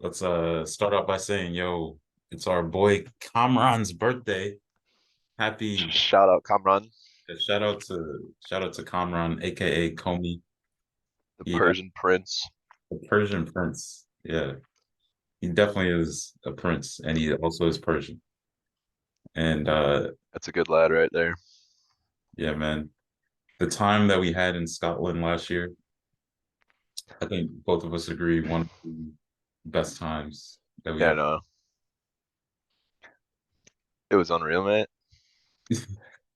Let's start off by saying, yo, it's our boy Kamran's birthday. Happy Shout out Kamran, shout out to Kamran, aka Comey. the He Persian prince. the Persian prince. Yeah, he definitely is a prince, and he also is Persian. And That's a good lad right there. yeah, man, the time that we had in Scotland last year, I think both of us agree one of the best times that we Yeah, have. no, it was unreal, man.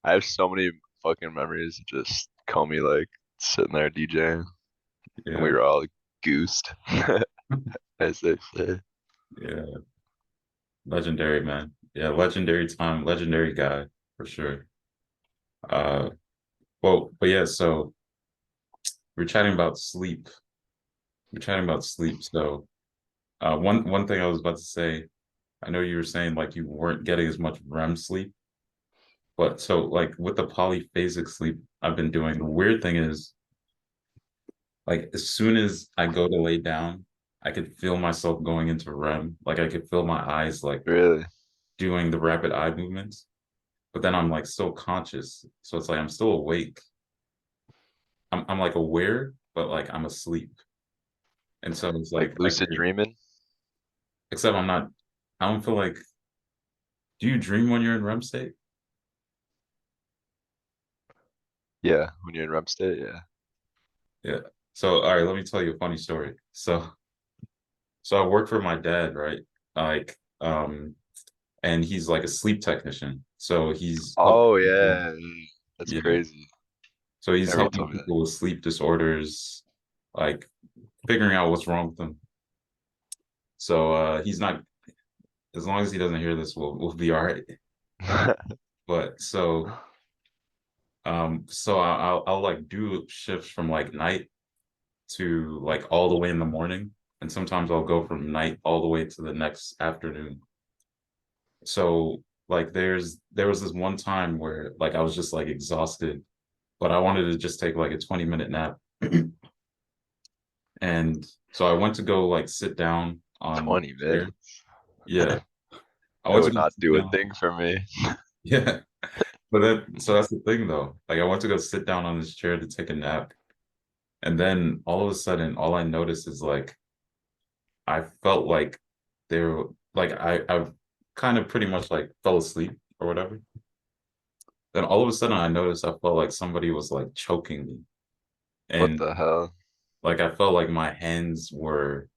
I have so many fucking memories of just Comey like sitting there DJing, and we Yeah, were all goosed, as they say. yeah, legendary man. Yeah, legendary time, legendary guy for sure. Uh, well, but yeah, so we're chatting about sleep. We're chatting about sleep. So, one thing I was about to say, I know you were saying like you weren't getting as much REM sleep, but so like with the polyphasic sleep I've been doing, the weird thing is like as soon as I go to lay down, I could feel myself going into REM. Like I could feel my eyes like Really, doing the rapid eye movements, but then I'm like still conscious. So it's like I'm still awake. I'm like aware, but like I'm asleep. And so it's like like I lucid could, dreaming. except I'm not, I don't feel like, do you dream when you're in REM state? Yeah, when you're in REM state. Yeah. Yeah. So, all right, let me tell you a funny story. So I work for my dad, right? Like, and he's like a sleep technician. So he's helping Oh people, yeah, that's yeah. crazy. So I he's remember you helping told me that. people with sleep disorders, like figuring out what's wrong with them. So he's not, as long as he doesn't hear this, we'll be all right. But so I'll like do shifts from like night to like all the way in the morning. And sometimes I'll go from night all the way to the next afternoon. So like there was this one time where like I was just like exhausted, but I wanted to just take like a 20-minute nap. And so I went to go like sit down on the 20 chair. minutes. Yeah. I That went to would go not sit do a down. thing for me. Yeah. But then so that's the thing though. Like I went to go sit down on this chair to take a nap. And then all of a sudden all I noticed is like I felt like there like I kind of pretty much like fell asleep or whatever. Then all of a sudden I noticed I felt like somebody was like choking me. What And the hell? like I felt like my hands were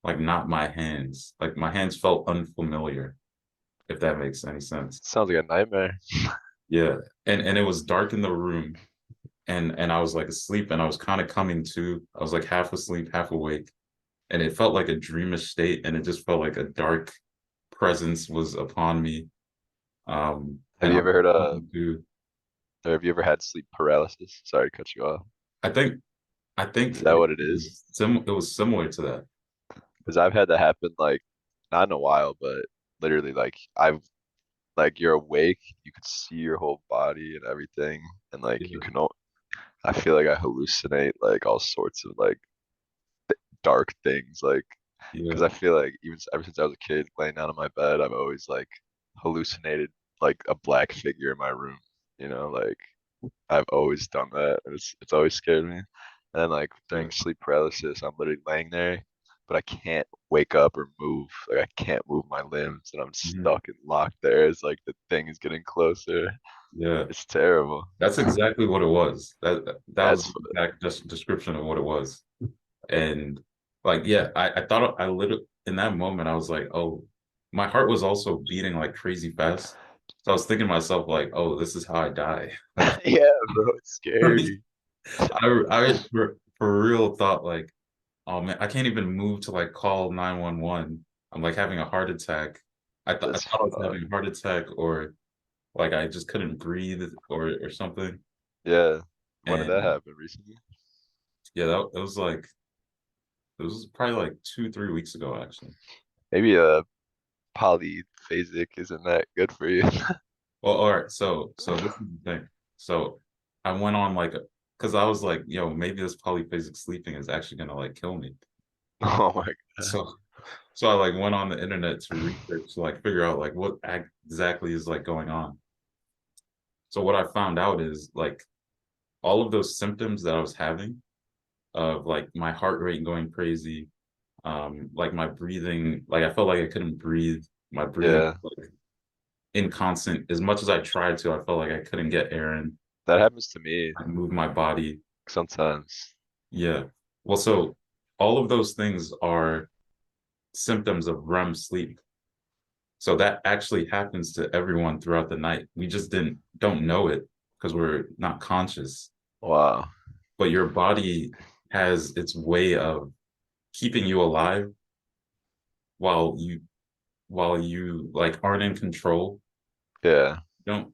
like not my hands. Like my hands felt unfamiliar, if that makes any sense. Sounds like a nightmare. Yeah. And it was dark in the room and I was like asleep and I was kind of coming to. I was like half asleep, half awake. And it felt like a dreamish state and it just felt like a dark presence was upon me. Have And you I ever was heard of, talking to, or have you ever had sleep paralysis? Sorry to cut you off. I think I think Is that what it is? it was similar to that. Because I've had that happen like not in a while, but literally like I've like you're awake, you can see your whole body and everything, and like you Yeah. can. I feel like I hallucinate like all sorts of like dark things, like because Yeah. I feel like even ever since I was a kid, laying down on my bed, I've always like hallucinated like a black figure in my room. Like I've always done that, and it's always scared me. And then like Yeah. during sleep paralysis, I'm literally laying there, but I can't wake up or move. Like I can't move my limbs, and I'm Mhm. stuck and locked there as like the thing is getting closer. Yeah. It's terrible. That's exactly what it was. That was That's the exact description of what it was. And like, yeah, I thought I literally in that moment I was like, oh, my heart was also beating like crazy fast. So I was thinking to myself like, oh, this is how I die. Like, yeah, bro. It's scary. I for real thought like, oh man, I can't even move to like call 911. I'm like having a heart attack. I That's thought I was fuck. having a heart attack or like I just couldn't breathe or something. Yeah. When did that And happen recently? yeah, that was like it was probably like 2, 3 weeks ago actually. Maybe polyphasic isn't that good for you. Well, all right, so this is the thing. So I went on like because I was like, yo, maybe this polyphasic sleeping is actually gonna like kill me. Oh my God. So So I like went on the internet to research to like figure out like what exactly is like going on. So what I found out is like all of those symptoms that I was having of like my heart rate going crazy, like my breathing, like I felt like I couldn't breathe. My breathing Yeah, was, like inconstant. As much as I tried to, I felt like I couldn't get air in. that happens to me I move my body. sometimes. Yeah. Well, so all of those things are symptoms of REM sleep. So that actually happens to everyone throughout the night. We just don't know it because we're not conscious. Wow. But your body has its way of keeping you alive while you like aren't in control. Yeah, Don't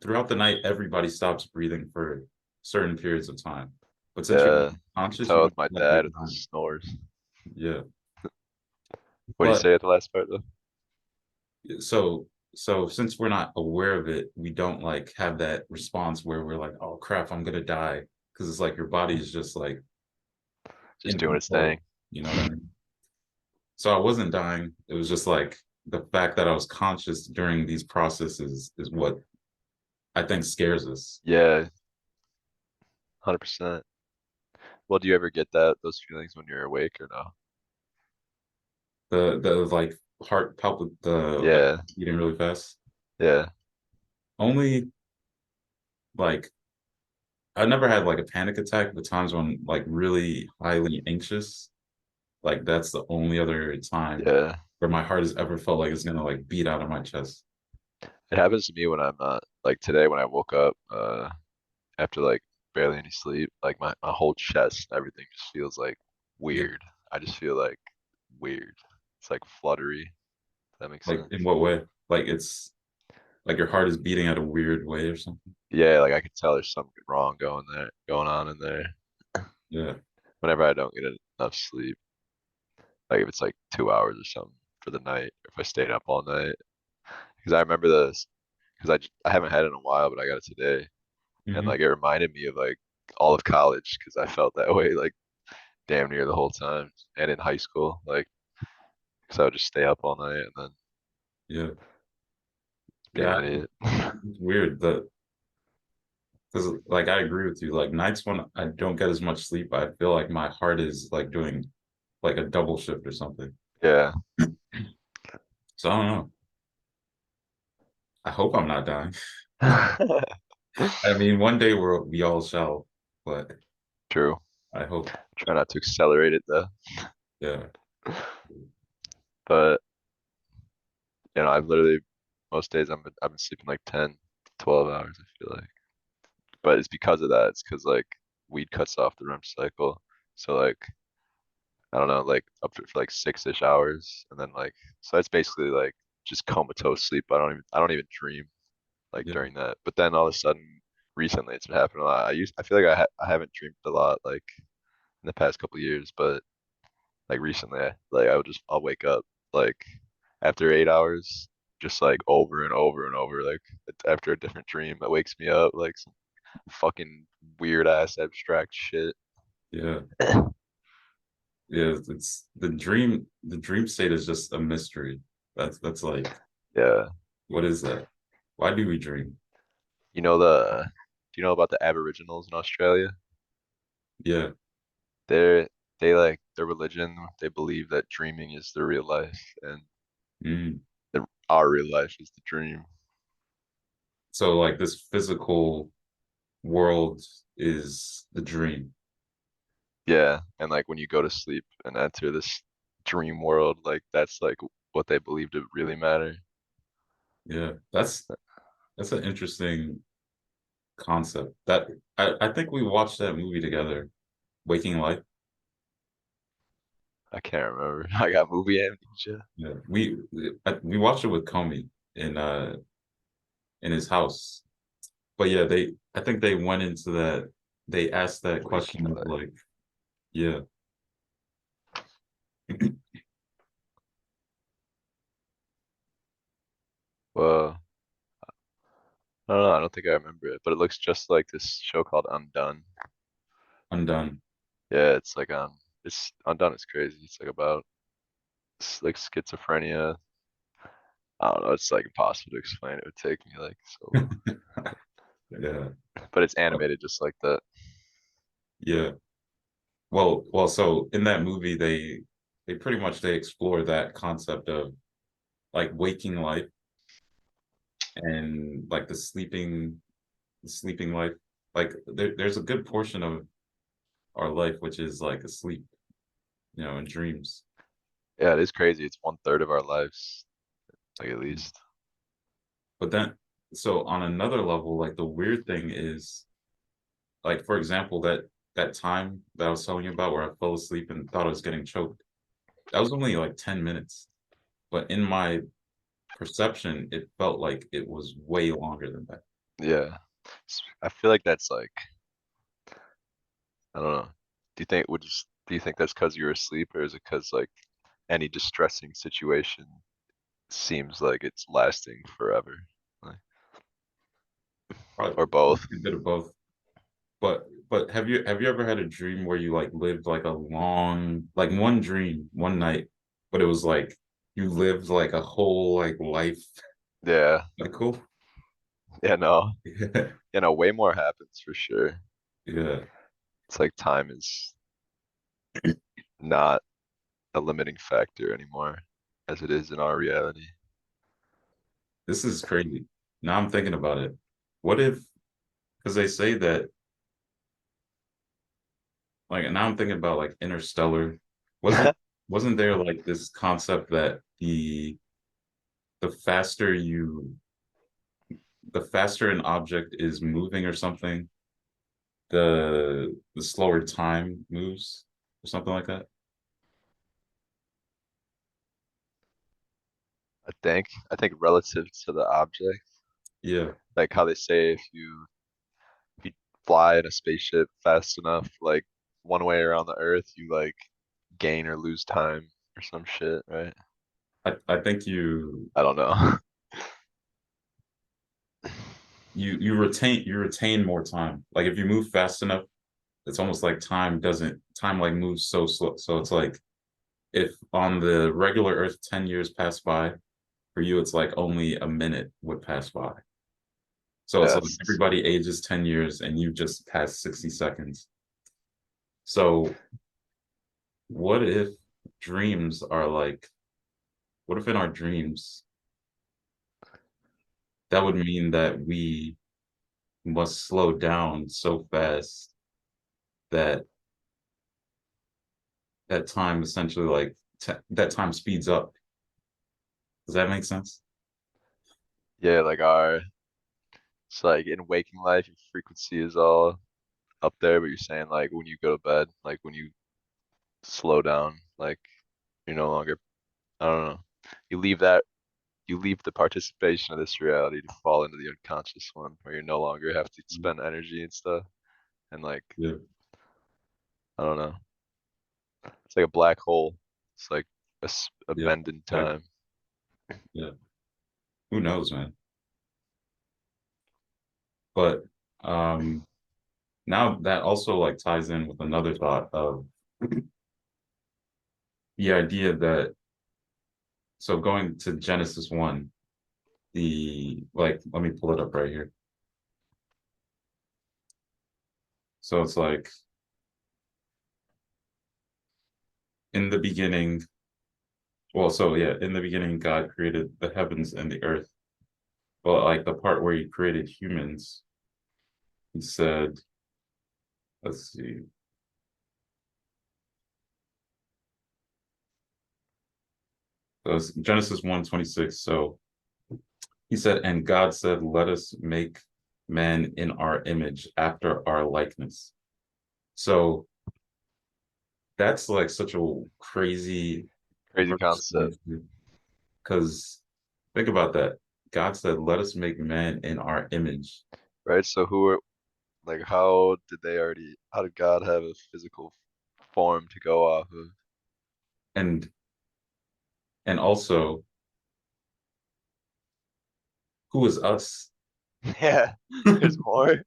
throughout the night, everybody stops breathing for certain periods of time. But since you're yeah. You can conscious, tell you with don't my feel like you're dad with his dying. snores. Yeah. What do you But say at the last part though? so since we're not aware of it, we don't like have that response where we're like, oh crap, I'm gonna die. Because it's like your body is just like Just in doing his control. thing. You know what I mean? So I wasn't dying. It was just like the fact that I was conscious during these processes is what I think scares us. Yeah, 100%. Well, do you ever get those feelings when you're awake or no? The like heart palpit the like Yeah, beating really fast. yeah, Only like I never had like a panic attack, but times when like really highly anxious, like that's the only other time yeah. where my heart has ever felt like it's gonna like beat out of my chest. It happens to me when I'm not like today when I woke up after like barely any sleep, like my whole chest, everything just feels like Yeah. weird. I just feel like weird. It's like fluttery. That makes Like in sense. what way? Like it's like your heart is beating at a weird way or something. Yeah, like I can tell there's something wrong going on in there. Yeah. Whenever I don't get enough sleep, like if it's like 2 hours or something for the night, if I stayed up all night. Because I remember this, because I haven't had it in a while, but I got it today, and Hmm. like it reminded me of like all of college, because I felt that way like damn near the whole time, and in high school, like because I would just stay up all night and then Yeah. be an Yeah. idiot. It's weird that because like I agree with you. Like nights when I don't get as much sleep, I feel like my heart is like doing like a double shift or something. Yeah. So I don't know. I hope I'm not dying. I mean, one day we all shall, but True. I hope. Try not to accelerate it though. Yeah. But I've literally most days I've been sleeping like 10 to 12 hours, I feel like. But it's because of that. It's because like weed cuts off the REM cycle. So like I don't know, like up for like 6-ish hours, and then like so it's basically like just comatose sleep. I don't even dream like Yeah. during that. But then all of a sudden, recently it's been happening a lot. I feel like I haven't dreamed a lot like in the past couple years, but like recently, like I'll wake up like after 8 hours, just like over and over and over, like after a different dream that wakes me up, like some fucking weird ass abstract shit. Yeah. Yeah. It's the dream state is just a mystery. That's like, Yeah. what is that? Why do we dream? You know the do you know about the Aboriginals in Australia? Yeah. They're they like their religion, they believe that dreaming is the real life and Mm. our real life is the dream. So like this physical world is the dream. Yeah, and like when you go to sleep and enter this dream world, like that's like what they believe to really matter. Yeah. That's an interesting concept. That I think we watched that movie together, Waking Life. I can't remember. I got movie amnesia. Yeah, we watched it with Comey in his house. But yeah, they I think they went into that. They asked that question Waking of life. like, yeah, Well, I don't know. I don't think I remember it, but it looks just like this show called Undone. undone. Yeah, it's Undone is crazy. It's like about like schizophrenia. I don't know, it's like impossible to explain. It would take me like so long. Yeah, But it's animated just like that. yeah. So in that movie, they pretty much they explore that concept of like waking life and like the sleeping life. Like there's a good portion of our life which is like asleep, in dreams. Yeah, it is crazy. It's 1/3 of our lives, like at least. But then, so on another level, like the weird thing is, like for example, that time that I was telling you about where I fell asleep and thought I was getting choked, that was only like 10 minutes. But in my perception, it felt like it was way longer than that. Yeah. I feel like that's like, I don't know. Do you think that's because you're asleep, or is it because like any distressing situation seems like it's lasting forever? Like, Probably, or probably both? a bit of both. But have you ever had a dream where you like lived like a long like one dream one night, but it was like you lived like a whole like life. Yeah. Like cool. Yeah, no. Yeah. You know, way more happens for sure. Yeah. It's like time is not a limiting factor anymore as it is in our reality. This is crazy. Now I'm thinking about it. What if, because they say that, like, now I'm thinking about like Interstellar. Wasn't wasn't there like this concept that the faster you the faster an object is moving or something, the slower time moves or something like that? I think relative to the object, Yeah. like how they say if you fly in a spaceship fast enough, like one way around the Earth, you like gain or lose time or some shit, right? I think you I don't know. you retain more time. Like if you move fast enough, it's almost like time like moves so slow. So it's like if on the regular Earth 10 years pass by, for you it's like only a minute would pass by. So it's like Yes. everybody ages 10 years and you just passed 60 seconds. So what if dreams are like, what if in our dreams that would mean that we must slow down so fast that that time essentially like that time speeds up. Does that make sense? Yeah, it's like in waking life, your frequency is all up there, but you're saying like when you go to bed, like when you slow down, like you're no longer, I don't know. You leave that, you leave the participation of this reality to fall into the unconscious one where you no longer have to spend energy and stuff. And like, Yeah, I don't know. It's like a black hole. It's like a yeah, bend in exactly. time. Yeah. Who knows, man? But um now that also like ties in with another thought of the idea that so going to Genesis 1, the like let me pull it up right here. So it's like in the beginning, well, so yeah, in the beginning God created the heavens and the earth. But like the part where he created humans, he said, let's see. So it's Genesis 1:26. So he said, and God said, let us make man in our image after our likeness. So that's like such a crazy Crazy verse concept, because think about that. God said, let us make man in our image. right? So who are like how did God have a physical form to go off of? And and also, who is us? Yeah, there's more.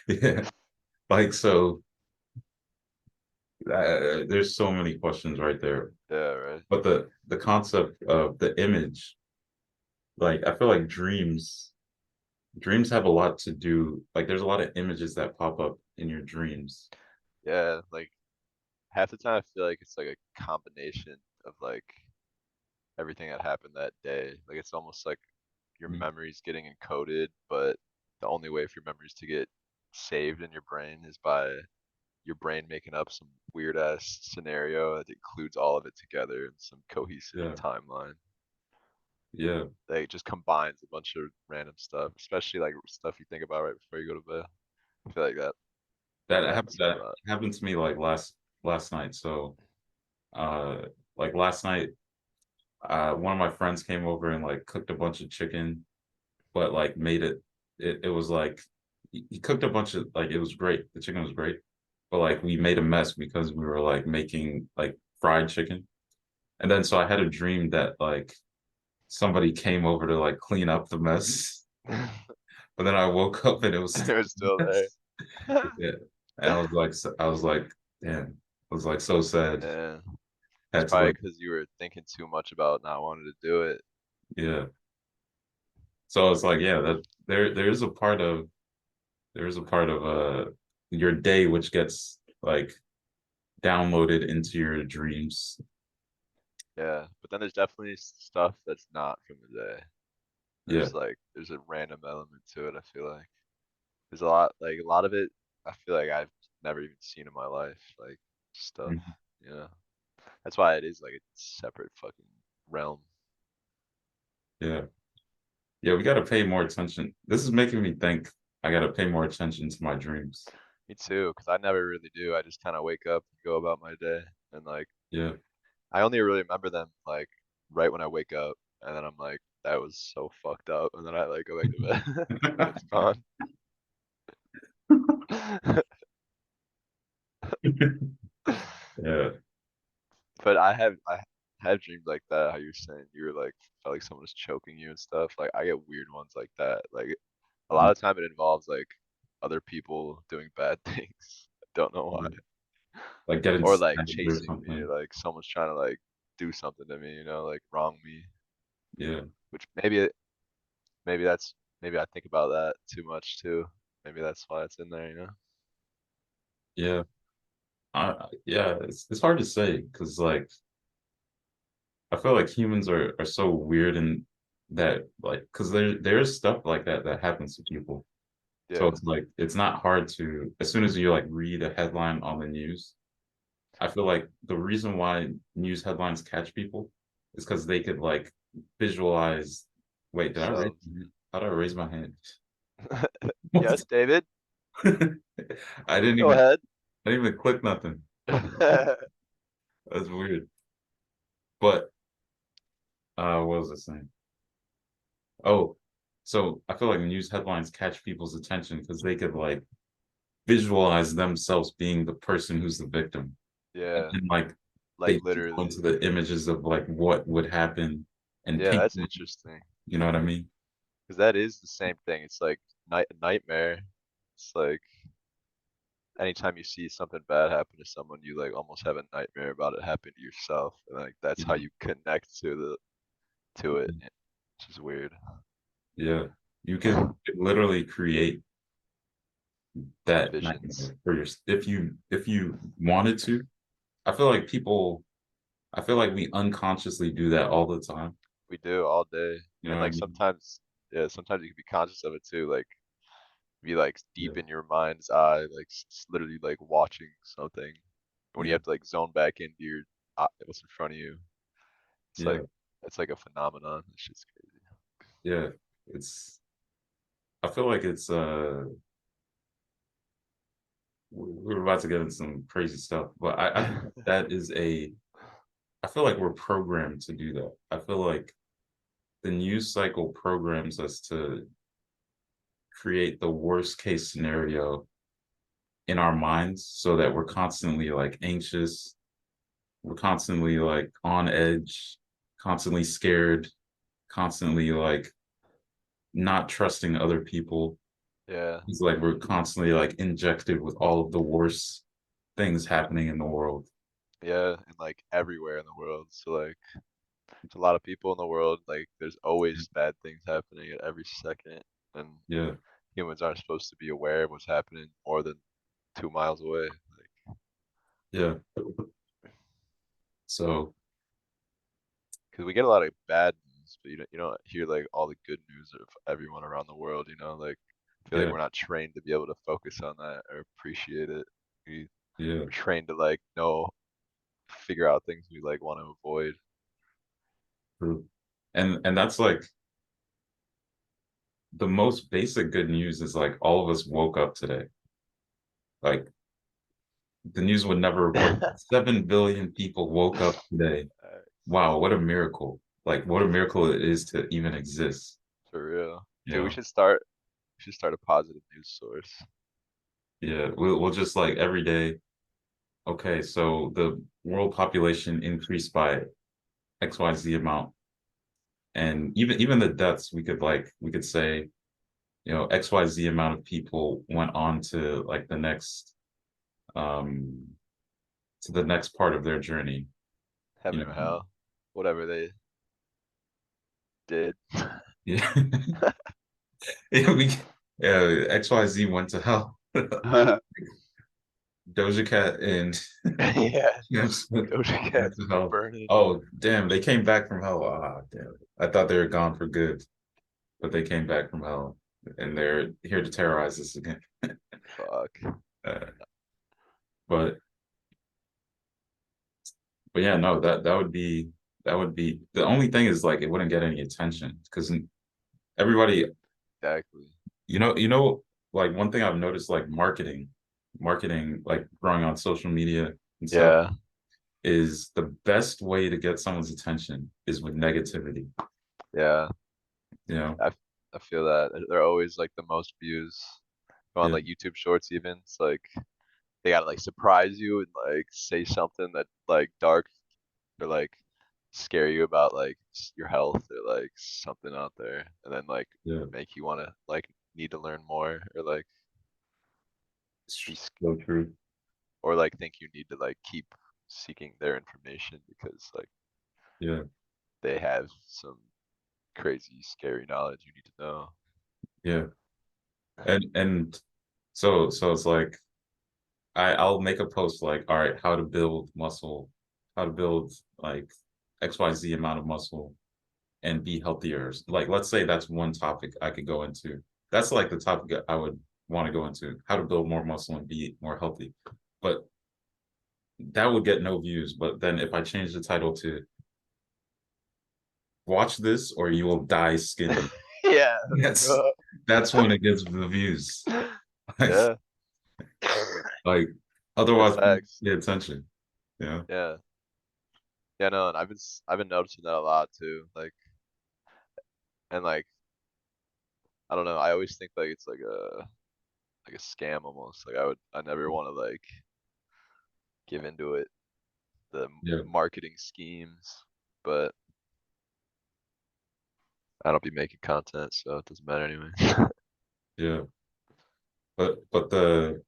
Yeah. Like so There's so many questions right there. Yeah, right. But the concept of the image, like I feel like dreams have a lot to do. Like there's a lot of images that pop up in your dreams. Yeah, like half the time I feel like it's like a combination of like everything that happened that day. Like it's almost like your Mhm. memories getting encoded, but the only way for your memories to get saved in your brain is by your brain making up some weird ass scenario that includes all of it together in some cohesive Yeah, timeline. yeah. That just combines a bunch of random stuff, especially like stuff you think about right before you go to bed. I feel like that happens to me a That lot. happened to me like last night. So uh like last night, one of my friends came over and like cooked a bunch of chicken, but like made it was like he cooked a bunch of like it was great. The chicken was great. But like we made a mess because we were like making like fried chicken. And then so I had a dream that like somebody came over to like clean up the mess. But then I woke up and it was It still was a still there. mess. Yeah. And I was like, damn. I was like so sad. Yeah, it's Had to probably like, because you were thinking too much about not wanting to do it. yeah. So it's like, yeah, that there is a part of your day which gets like downloaded into your dreams. Yeah, but then there's definitely stuff that's not from the day. Yeah. There's a random element to it, I feel like. There's a lot of it I feel like I've never even seen in my life, like stuff, Mhm. you know. That's why it is like a separate fucking realm. Yeah. Yeah, we gotta pay more attention. This is making me think I gotta pay more attention to my dreams. Me too, 'cause I never really do. I just kind of wake up and go about my day and like Yeah. I only really remember them like right when I wake up and then I'm like that was so fucked up and then I like go back to bed and it's gone. Yeah. But I have dreams like that, how you're saying you were like felt like someone was choking you and stuff. Like I get weird ones like that. Like a lot of time it involves like other people doing bad things. I don't know why. Like getting Or like stabbed or chasing me, something. or like someone's trying to like do something to me, like wrong me. Yeah. Which maybe I think about that too much too. Maybe that's why it's in there. Yeah. Yeah, it's hard to say because like I feel like humans are so weird and that like because there's stuff like that that happens to people. So Yeah. it's like it's not hard to as soon as you like read a headline on the news, I feel like the reason why news headlines catch people is because they could like visualize. Wait, did I raise? Themselves. How do I raise my hand? Yes, David, I didn't go even ahead. I didn't even click nothing. That's weird. But what was I saying? Oh, so I feel like news headlines catch people's attention because they could like visualize themselves being the person who's the victim. And Yeah, then like like they go literally. into the images of like what would happen and Yeah, paint that's them, interesting. you know what I mean? Because that is the same thing. It's like nightmare. It's like anytime you see something bad happen to someone, you like almost have a nightmare about it happening to yourself, and like that's how Mhm. you connect to it, which is weird. Yeah. You could literally create that Visions. nightmare for your if you wanted to. I feel like people I feel like we unconsciously do that all the time. We do all day, You know and what I like mean? sometimes, yeah, sometimes you can be conscious of it too. Like be like Yeah. deep in your mind's eye, like literally like watching something. When you Yeah. have to like zone back into your what's in front of you, it's Yeah. like it's like a phenomenon. It's just crazy. Yeah. It's I feel like it's we're about to get into some crazy stuff, but I think that is a I feel like we're programmed to do that. I feel like the news cycle programs us to create the worst case scenario in our minds so that we're constantly like anxious, we're constantly like on edge, constantly scared, constantly like not trusting other people. Yeah, It's like we're constantly like injected with all of the worst. things happening in the world. Yeah, and like everywhere in the world. So like there's a lot of people in the world, like there's always bad things happening at every second. And Yeah, humans aren't supposed to be aware of what's happening more than 2 miles away. Like, yeah. So because we get a lot of bad news, but you don't hear like all the good news of everyone around the world, you know? Like I feel like yeah, we're not trained to be able to focus on that or appreciate it. We yeah. we're trained to like know figure out things we like want to avoid. True. And that's like the most basic good news is like all of us woke up today. Like the news would never report 7 billion people woke up today. Wow, what a miracle. Like what a miracle it is to even exist. For real. You Dude, know? we should start a positive news source. Yeah, we'll just like every day, okay, so the world population increased by XYZ amount. And even the deaths, we could say, XYZ amount of people went on to like um the next part of their journey, you Heaven or know. hell, whatever they did. Yeah. Yeah, XYZ went to hell. Doja Cat and Yeah, yes, went Doja Cat to hell. burning. Oh, damn, they came back from hell. Ah, damn. I thought they were gone for good, but they came back from hell and they're here to terrorize us again. Fuck. Uh, but but yeah, no, that would be the only thing is like it wouldn't get any attention because everybody, Exactly. like one thing I've noticed, like marketing, like growing on social media and stuff, Yeah, is the best way to get someone's attention is with negativity. yeah. You know, I, f- I feel that. They're always like the most views. Go on yeah, like YouTube Shorts even. It's like they gotta like surprise you and like say something that like dark or like scare you about like your health or like something out there and then like yeah, make you wanna like need to learn more or like be it's sc- so true. or like think you need to like keep seeking their information because like Yeah, they have some crazy scary knowledge you need to know. yeah, and so it's like I'll make a post like, all right, how to build muscle, how to build like XYZ amount of muscle and be healthier. Like, let's say that's one topic I could go into. That's like the topic I would want to go into, how to build more muscle and be more healthy. But that would get no views. But then if I change the title to watch this or you will die skinny, Yeah. that's that's when it gets the views. Like, Yeah. like That's otherwise people facts. pay attention. Yeah. Yeah. Yeah, no, and I've been noticing that a lot too. Like and like I don't know, I always think like it's like a scam almost. Like I never want to like give into it, the Yeah. marketing schemes, but I don't be making content, so it doesn't matter anyway. Yeah. But the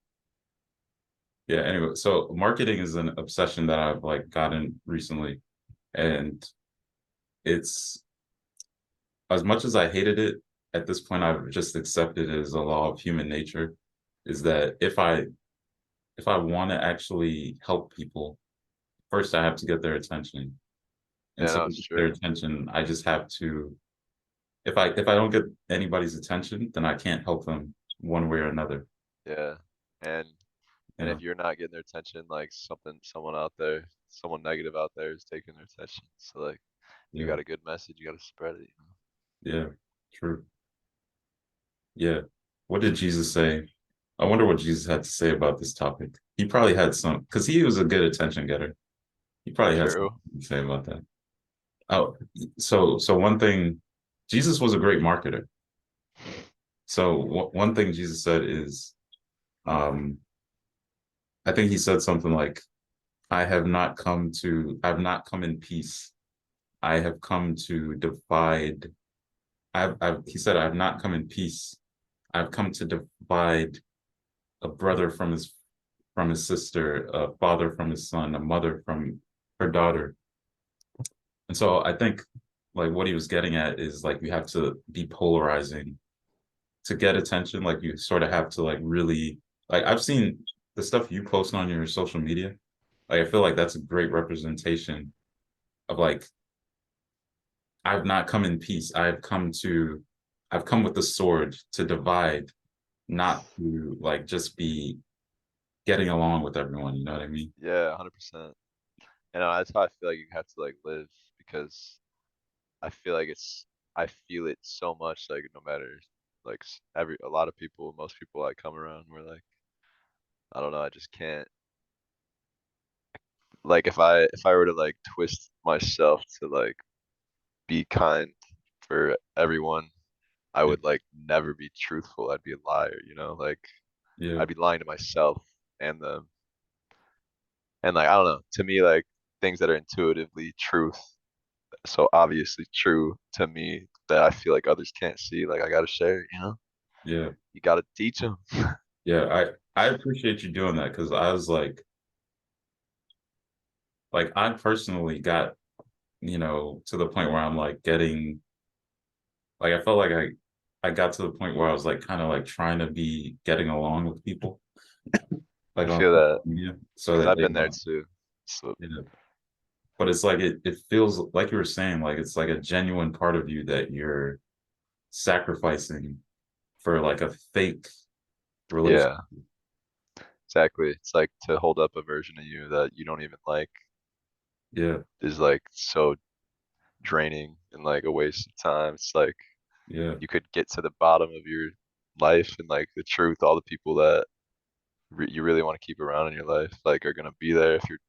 yeah, anyway, so marketing is an obsession that I've like gotten recently. And it's as much as I hated it, at this point I've just accepted it as a law of human nature, is that if I want to actually help people, first I have to get their attention. And Yeah, to no, get it's their true. attention, I just have to if I don't get anybody's attention, then I can't help them one way or another. Yeah. And You and know? if you're not getting their attention, like someone out there, someone negative out there is taking their attention. So like you Yeah, got a good message, you gotta spread it, yeah, true. Yeah. What did Jesus say? I wonder what Jesus had to say about this topic. He probably had some, because he was a good attention getter. He probably had True. something to say about that. Oh, so one thing, Jesus was a great marketer. So one thing Jesus said is, um, I think he said something like, I have not come in peace. I have come to divide. He said, I have not come in peace. I've come to divide a brother from his from his sister, a father from his son, a mother from her daughter. And so I think like what he was getting at is like you have to be polarizing to get attention. Like you sort of have to like really like I've seen the stuff you post on your social media. Like I feel like that's a great representation of like I've not come in peace. I've come with the sword to divide, not to like just be getting along with everyone. You know what I mean? Yeah, 100%. And that's how I feel like you have to like live because I feel like I feel it so much like no matter like a lot of people, most people I come around were like I don't know, I just can't like if I were to like twist myself to like be kind for everyone, I Yeah, would like never be truthful. I'd be a liar, you know? Like yeah, I'd be lying to myself and them. And like I don't know, to me like things that are intuitively truth, so obviously true to me that I feel like others can't see, like I gotta share it, you know? yeah, You gotta teach them. yeah. I appreciate you doing that because I was like I personally got to the point where I'm like getting like I felt like I got to the point where I was like kind of like trying to be getting along with people like I on feel social that media so because that I've they been there too. So you know but it's like it feels like you were saying like it's like a genuine part of you that you're sacrificing for like a fake relation. yeah, exactly. It's like to hold up a version of you that you don't even like Yeah, is like so draining and like a waste of time. It's like yeah, you could get to the bottom of your life and like the truth, all the people that you really want to keep around in your life, like are gonna be there if you're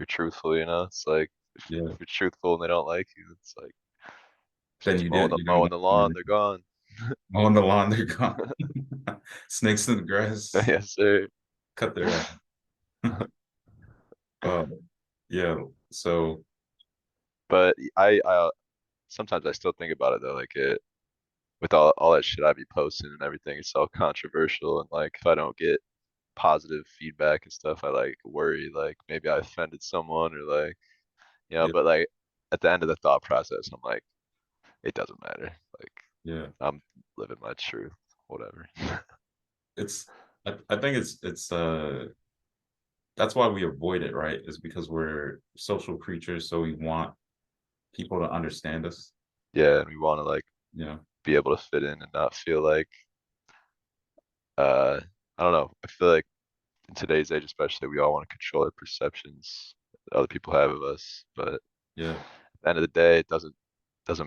truthful, you know? It's like yeah. if you're truthful and they don't like you, it's like Then just you mowing did the you don't mowing want the them lawn, they're gone. on the lawn, they're gone. Snakes in the grass, Yes, sir. cut their um, yeah. So But I sometimes I still think about it though, like it with all that shit I be posting and everything, it's all controversial and like if I don't get positive feedback and stuff, I like worry like maybe I offended someone or like yeah, but like at the end of the thought process, I'm like, it doesn't matter. Like yeah. I'm living my truth, whatever. It's I think it's that's why we avoid it, right? Is because we're social creatures, so we want people to understand us. Yeah, and we want to like You know, be able to fit in and not feel like uh I don't know. I feel like in today's age especially we all want to control our perceptions that other people have of us. But at yeah, the end of the day it doesn't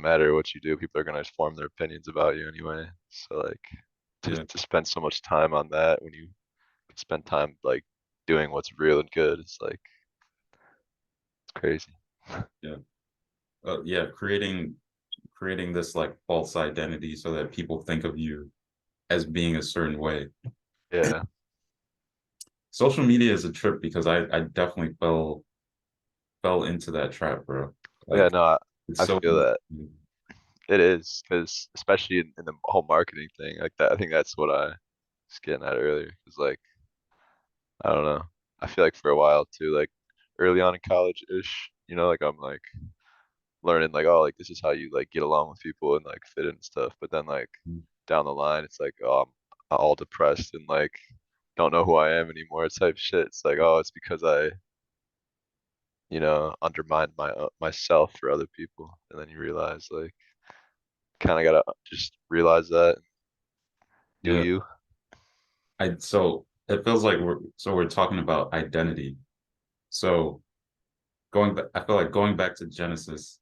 matter what you do, people are gonna form their opinions about you anyway. So like yeah, to spend so much time on that when you could spend time like doing what's real and good, it's like it's crazy. yeah, yeah. Creating this like false identity so that people think of you as being a certain way. Yeah. Social media is a trip because I definitely fell into that trap, bro. Yeah, Like no, it's I so feel that it is because especially in the whole marketing thing like that. I think that's what I was getting at earlier. Is like I don't know. I feel like for a while too, like early on in college-ish, like I'm like learning like oh like this is how you like get along with people and like fit in and stuff. But then like down the line, it's like oh I'm all depressed and like don't know who I am anymore type shit. It's like oh it's because I undermined myself for other people, and then you realize like kind of gotta just realize that do yeah. you. I so it feels like we're talking about identity. So I feel like going back to Genesis,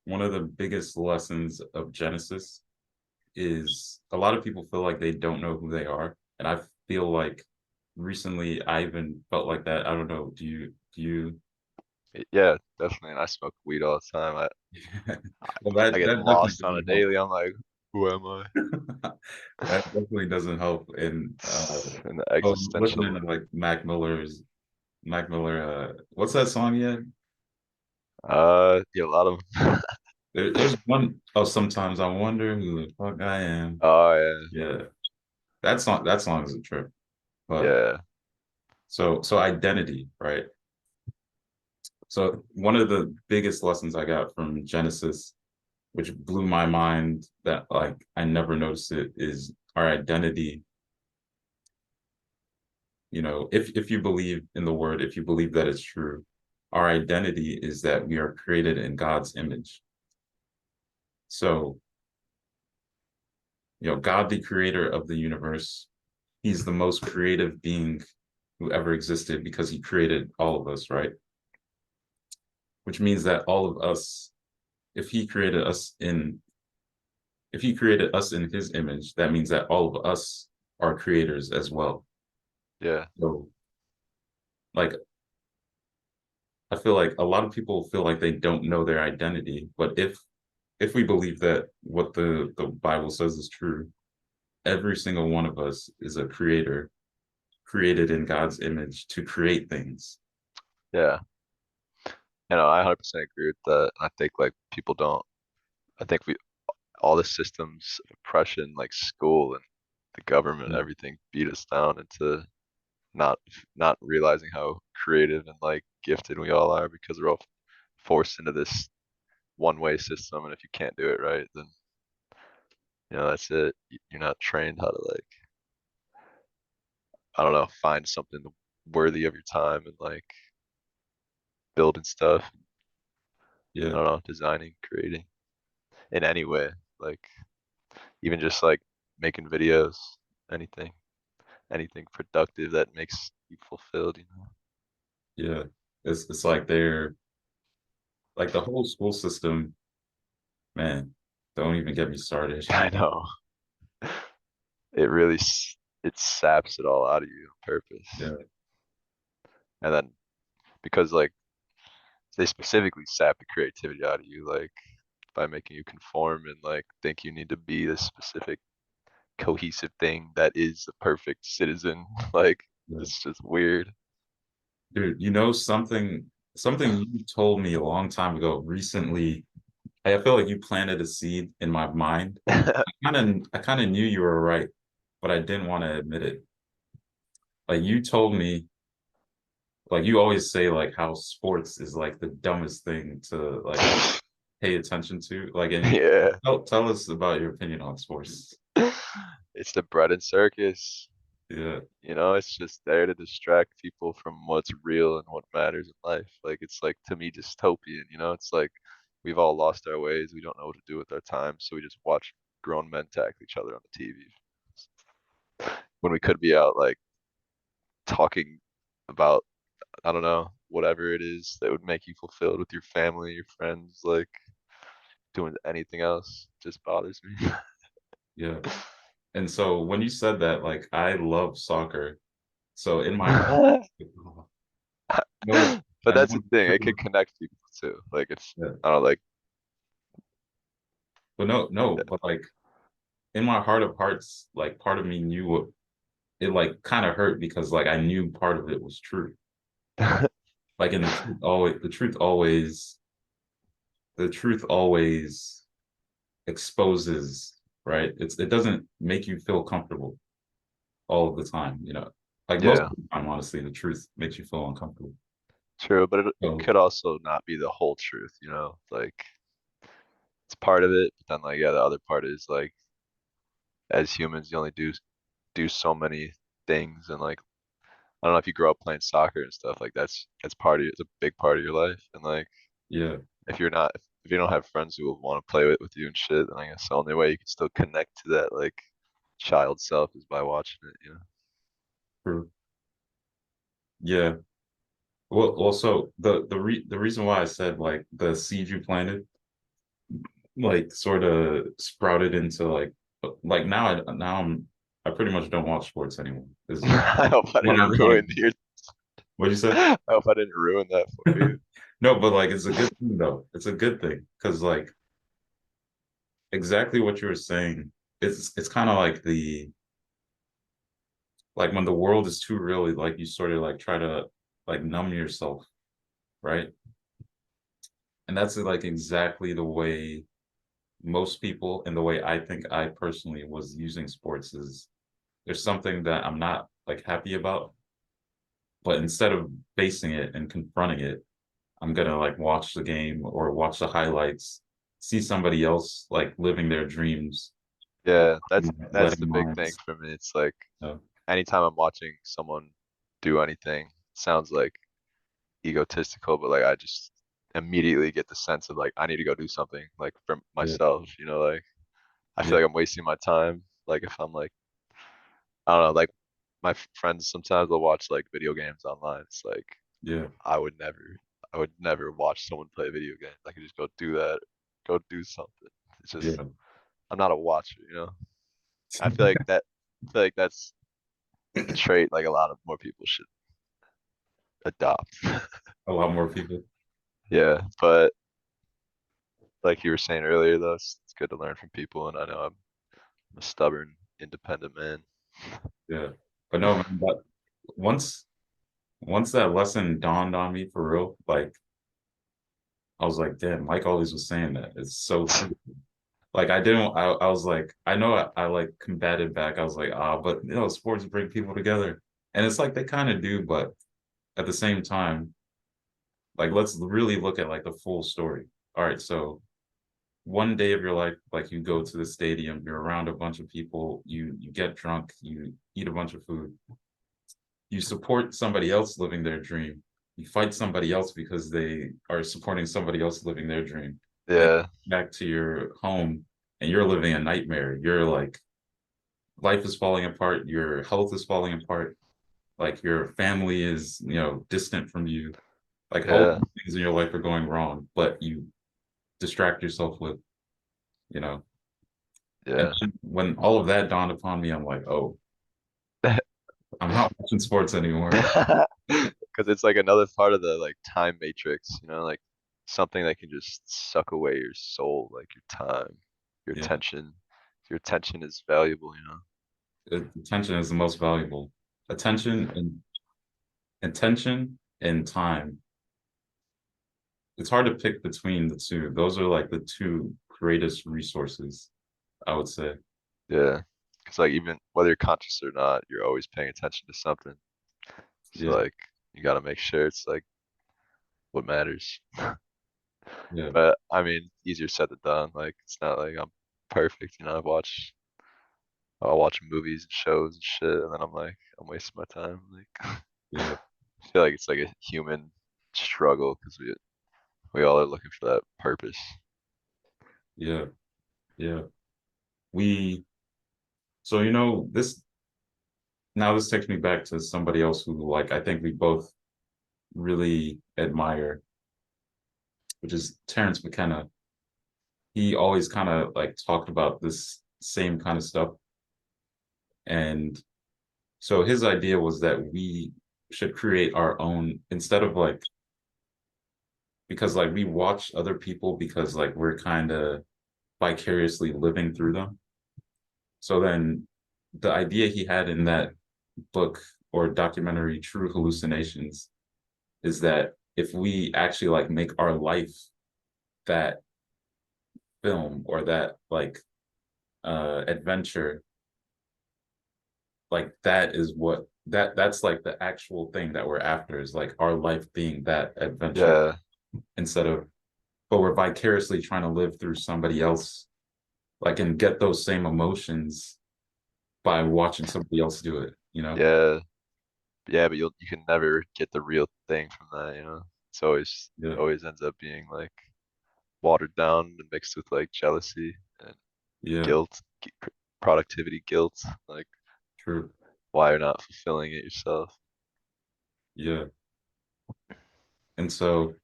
one of the biggest lessons of Genesis is a lot of people feel like they don't know who they are. And I feel like recently I even felt like that. I don't know. Do you Yeah, definitely. And I smoke weed all the time. well I get that definitely lost on a doesn't help. daily. I'm like, who am I? That definitely doesn't help. And And the listening existential. to like Mac Miller, what's that song yet? Yeah, a lot of. There's one, oh, sometimes I wonder who the fuck I am. Oh Yeah, that song is a trip. yeah, But yeah. So identity, right? So one of the biggest lessons I got from Genesis, which blew my mind that like I never noticed it, is our identity. You know, if you believe in the word, if you believe that it's true, our identity is that we are created in God's image. So, you know, God, the creator of the universe, he's the most creative being who ever existed because he created all of us, right? Which means that all of us, if he created us in if he created us in his image, that means that all of us are creators as well. Yeah. So like I feel like a lot of people feel like they don't know their identity, but if we believe that what the Bible says is true, every single one of us is a creator, created in God's image to create things. Yeah. I 100% agree with that. I think like people don't. I think we all the systems of oppression, like school and the government, Yeah, everything beat us down into not not realizing how creative and like gifted we all are because we're all forced into this one way system, and if you can't do it right, then that's it. You're not trained how to like, I don't know, find something worthy of your time and like building stuff. I yeah, don't know, designing, creating in any way, like even just like making videos, anything, anything productive that makes you fulfilled. yeah. It's like they're like the whole school system, man, don't even get me started. I know. It really it saps it all out of you on purpose. Yeah, And then because like they specifically sap the creativity out of you, like by making you conform and like think you need to be this specific cohesive thing that is the perfect citizen. Like yeah. it's just weird. Dude, you know something you told me a long time ago recently. I feel like you planted a seed in my mind. I kind of knew you were right, but I didn't want to admit it. Like you told me, like you always say like how sports is like the dumbest thing to like pay attention to. Like and Yeah. tell us about your opinion on sports. It's the bread and circus. Yeah, It's just there to distract people from what's real and what matters in life. Like it's like to me dystopian. It's like we've all lost our ways. We don't know what to do with our time, so we just watch grown men tackle each other on the TV when we could be out like talking about, I don't know, whatever it is that would make you fulfilled with your family, your friends, like doing anything else just bothers me. yeah. And so when you said that, like I love soccer. So in my heart, no, But I know that's the it's thing, it true. could connect people too. Like it's, Yeah. I don't know, like But no, but like in my heart of hearts, like part of me knew what it like kind of hurt because like I knew part of it was true. Like in the truth always exposes, right? It doesn't make you feel comfortable all of the time, you know. Like most yeah, of the time, honestly, the truth makes you feel uncomfortable. true. But it So could also not be the whole truth. Like it's part of it, but then like yeah, the other part is like as humans, you only do so many things, and like I don't know if you grow up playing soccer and stuff like that's part of it's a big part of your life, and like yeah, if you're not if you don't have friends who will want to play with you and shit, then I guess the only way you can still connect to that like child self is by watching it. true. Yeah. Well, also the reason why I said like the seed you planted like sort of sprouted into like I pretty much don't watch sports anymore. Is I hope I when didn't when I ruin your what'd you say? I hope I didn't ruin that for you. No, but like it's a good thing though. It's a good thing because like exactly what you were saying. It's kind of like the like when the world is too real, like you sort of like try to like numb yourself, right? And that's like exactly the way most people and the way I think I personally was using sports is there's something that I'm not like happy about, but instead of facing it and confronting it, I'm gonna like watch the game or watch the highlights, see somebody else like living their dreams, Yeah, that's the letting big thing minds. for me. It's like You know, anytime I'm watching someone do anything, sounds like egotistical, but like I just immediately get the sense of like I need to go do something like for yeah, myself, like I feel yeah, like I'm wasting my time. Like if I'm like I don't know, like my friends sometimes will watch like video games online. It's like yeah, I would never, I would never watch someone play a video game. I could just go do that, go do something. It's just yeah. I'm not a watcher. I feel like that's a trait like a lot of more people should adopt. A lot more people. Yeah, but like you were saying earlier, though, it's good to learn from people, and I know I'm a stubborn, independent man. Yeah, but no, man. But once once that lesson dawned on me for real, like I was like, damn, Mike always was saying that. It's so true. Like I didn't. I was like, I know I like combated back. I was like, but sports bring people together, and it's like they kind of do, but at the same time, like let's really look at like the full story. All right, so one day of your life, like you go to the stadium, you're around a bunch of people, you get drunk, you eat a bunch of food, you support somebody else living their dream, you fight somebody else because they are supporting somebody else living their dream, then Yeah, back to your home and you're living a nightmare. You're like life is falling apart, your health is falling apart, like your family is distant from you, like all yeah, things in your life are going wrong, but you distract yourself with you know and yeah. when all of that dawned upon me, I'm like, oh, I'm not watching sports anymore. Because it's like another part of the like time matrix, like something that can just suck away your soul, like your time, your Yeah, attention. Your attention is valuable. attention is the most valuable. Attention and attention and time. It's hard to pick between the two. Those are like the two greatest resources, I would say. Yeah. Because like even whether you're conscious or not, you're always paying attention to something. So Yeah, like you gotta make sure it's like what matters. yeah, But I mean, easier said than done. Like it's not like I'm perfect. I'll watch movies and shows and shit, and then I'm like, I'm wasting my time. Like yeah, I feel like it's like a human struggle because we all are looking for that purpose. yeah, yeah. We so this now this takes me back to somebody else who like I think we both really admire, which is Terrence McKenna. He always kind of like talked about this same kind of stuff. And so his idea was that we should create our own instead of like because like we watch other people because like we're kind of vicariously living through them. So then the idea he had in that book or documentary, True Hallucinations, is that if we actually like make our life that film or that like adventure, like that is what that's like the actual thing that we're after is like our life being that adventure Yeah, instead of but we're vicariously trying to live through somebody else like and get those same emotions by watching somebody else do it. yeah, yeah. But you can never get the real thing from that. It's always Yeah, always ends up being like watered down and mixed with like jealousy and yeah, guilt, productivity guilt. Like true, why you're not fulfilling it yourself. yeah. And so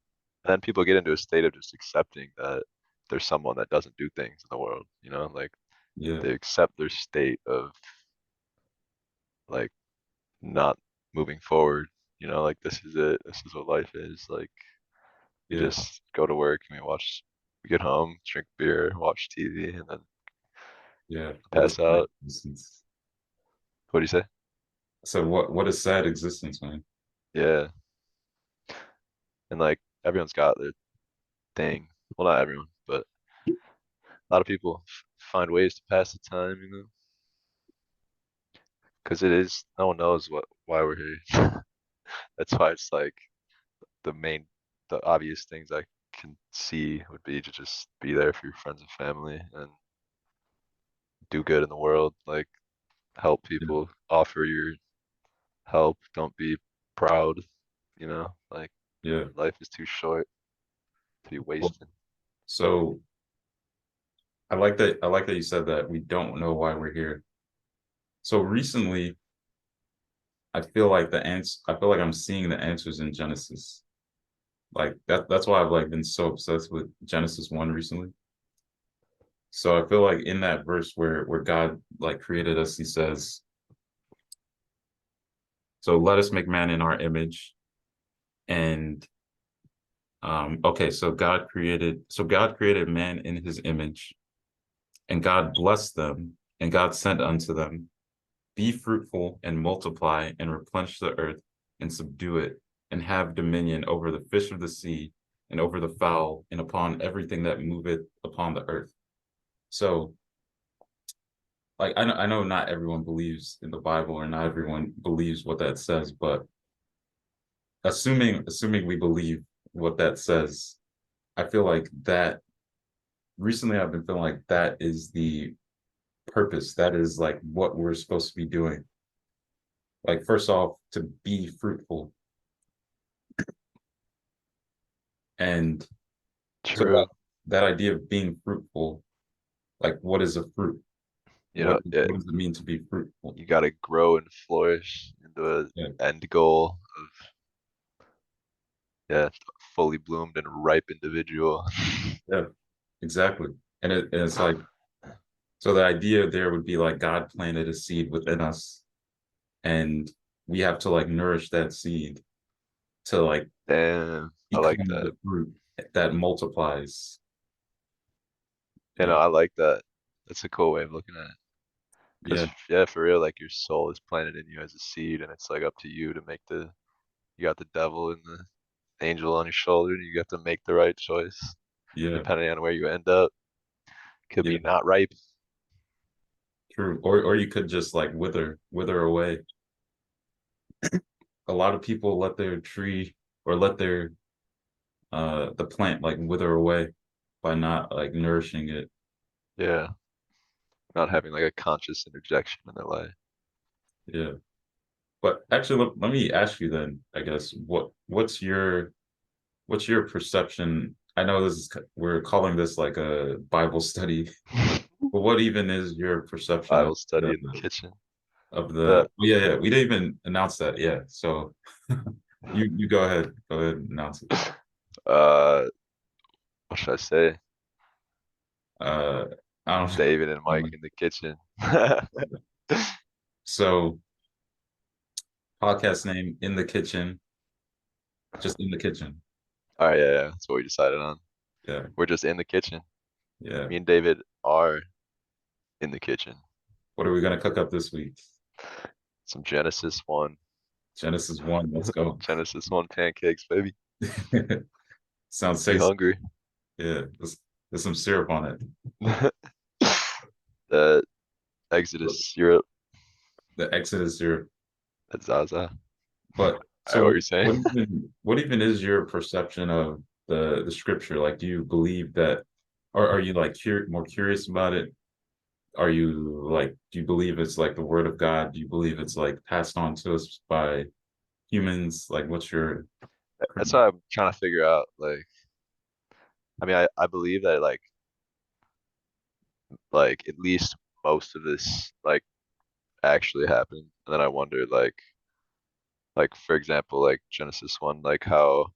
And then people get into a state of just accepting that there's someone that doesn't do things in the world. Like yeah, they accept their state of like not moving forward. Like this is it. This is what life is. Like we yeah, just go to work and we get home, drink beer, watch TV, and then yeah, what a pass sad out. existence. What do you say? So what a sad existence, man. Yeah. And like everyone's got their thing. Well, not everyone, but a lot of people find ways to pass the time. Because it is no one knows why we're here. That's why it's like the main, the obvious things I can see would be to just be there for your friends and family and do good in the world, like help Yeah, people, offer your help, don't be proud, like yeah. life is too short to be Well, wasted. so I like that you said that we don't know why we're here. So recently, I feel like I'm seeing the answers in Genesis. Like that's why I've like been so obsessed with Genesis 1 recently. So I feel like in that verse where God like created us, he says, "So let us make man in our image." And okay, so God created man in his image, and God blessed them, and God said unto them, "Be fruitful and multiply and replenish the earth and subdue it and have dominion over the fish of the sea and over the fowl and upon everything that moveth upon the earth." So, like, I know not everyone believes in the Bible or not everyone believes what that says, but assuming we believe what that says, I feel like that recently I've been feeling like that is the purpose. That is like what we're supposed to be doing. Like, first off, to be fruitful. And so True. that idea of being fruitful, like what is a fruit? Yeah, What does it mean to be fruitful? you gotta grow and flourish into an Yeah, end goal of, yeah, fully bloomed and ripe individual. yeah, exactly. And it's like so the idea there would be like God planted a seed within us, and we have to like nourish that seed to like Damn, I like become that. the fruit that multiplies. I like that. That's a cool way of looking at it. Because Yeah, yeah, for real, like your soul is planted in you as a seed, and it's like up to you to make the. You got the devil and the angel on your shoulder, and you got to make the right choice. And yeah, depending on where you end up, could be yeah, not ripe. true. Or you could just like wither away. A lot of people let their tree or let their the plant like wither away by not like nourishing it. Yeah, not having like a conscious interjection in their life. Yeah. But actually let me ask you then, I guess, what's your perception? I know we're calling this like a Bible study, but what even is your perception Bible study in the kitchen. The oh, yeah, yeah, we didn't even announce that. Yeah. So you go ahead and announce it. what should I say? Uh I don't David and Mike know. in the kitchen. So podcast name in the kitchen, just in the kitchen. All right, yeah, that's what we decided on. Yeah, We're just in the kitchen. yeah. Me and David are in the kitchen. What are we gonna cook up this week? Some Genesis 1. Genesis 1, let's go. Genesis 1 pancakes, baby. Sounds Me tasty. hungry. Yeah, there's some syrup on it. The Exodus Europe The Exodus syrup. at Zaza. But I know what so you're saying. what even is your perception of the scripture? Like, do you believe that, or are you like more curious about it? Are you like, do you believe it's like the word of God? Do you believe it's like passed on to us by humans? Like, what's your That's what I'm trying to figure out. Like, I mean, I believe that like at least most of this like actually happened. And then I wonder like for example, like Genesis 1, like how,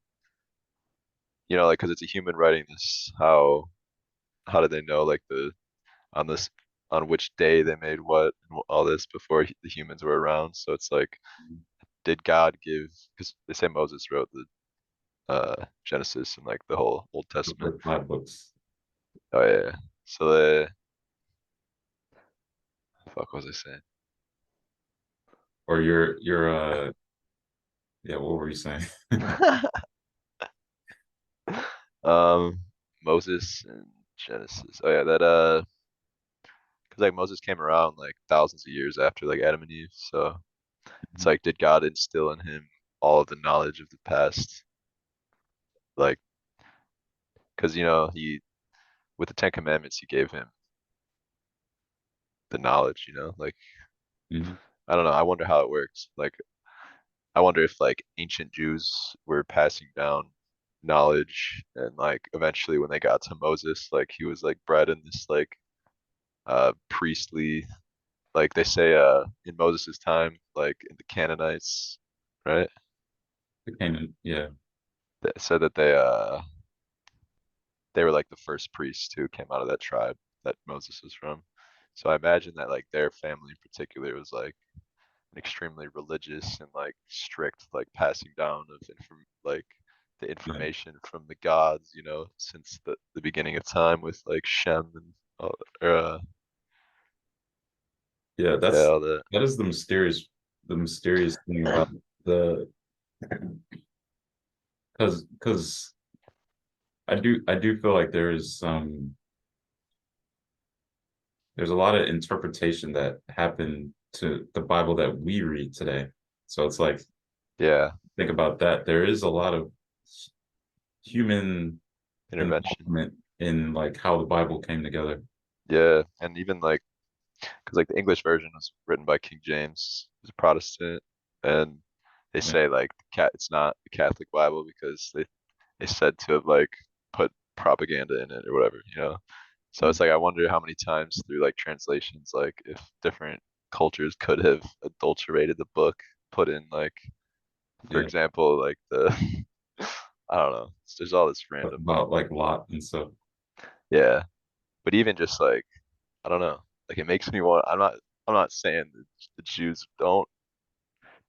like because it's a human writing this, how did they know like on this on which day they made what and all this before the humans were around? So it's like, did God give? Because they say Moses wrote the Genesis and like the whole Old the Testament. first 5 books? Oh yeah. So the fuck was I saying? Or yeah, what were you saying? Um, Moses and Genesis. Oh yeah, that because like Moses came around like thousands of years after like Adam and Eve. So it's like, did God instill in him? all of the knowledge of the past, like, because he with the Ten Commandments he gave him the knowledge, like Mhm. I don't know, I wonder how it works. Like I wonder if like ancient Jews were passing down knowledge and like eventually when they got to Moses, like he was like bred in this like priestly, like they say in Moses's time, like in the Canaanites, right? The Canaan, yeah, That said that they were like the first priests who came out of that tribe that Moses was from. So I imagine that like their family in particular was like extremely religious and like strict, like passing down of like the yeah, information from the gods, since the beginning of time with like Shem and or, yeah. yeah, That's all that. that is the mysterious thing about the because I do feel like there's a lot of interpretation that happened to the Bible that we read today. So it's like Yeah, think about that. There is a lot of human intervention. involvement in like how the Bible came together. Yeah, and even like because like the English version was written by King James, who's a Protestant, and they Yeah. say like it's not the Catholic Bible because they said to have like put propaganda in it or whatever. So it's like I wonder how many times through like translations, like if different cultures could have adulterated the book, put in like, for Yeah. example, like the I don't know, there's all this random, About like Lot and stuff. yeah. But even just like I don't know, like it makes me want. I'm not saying that the Jews don't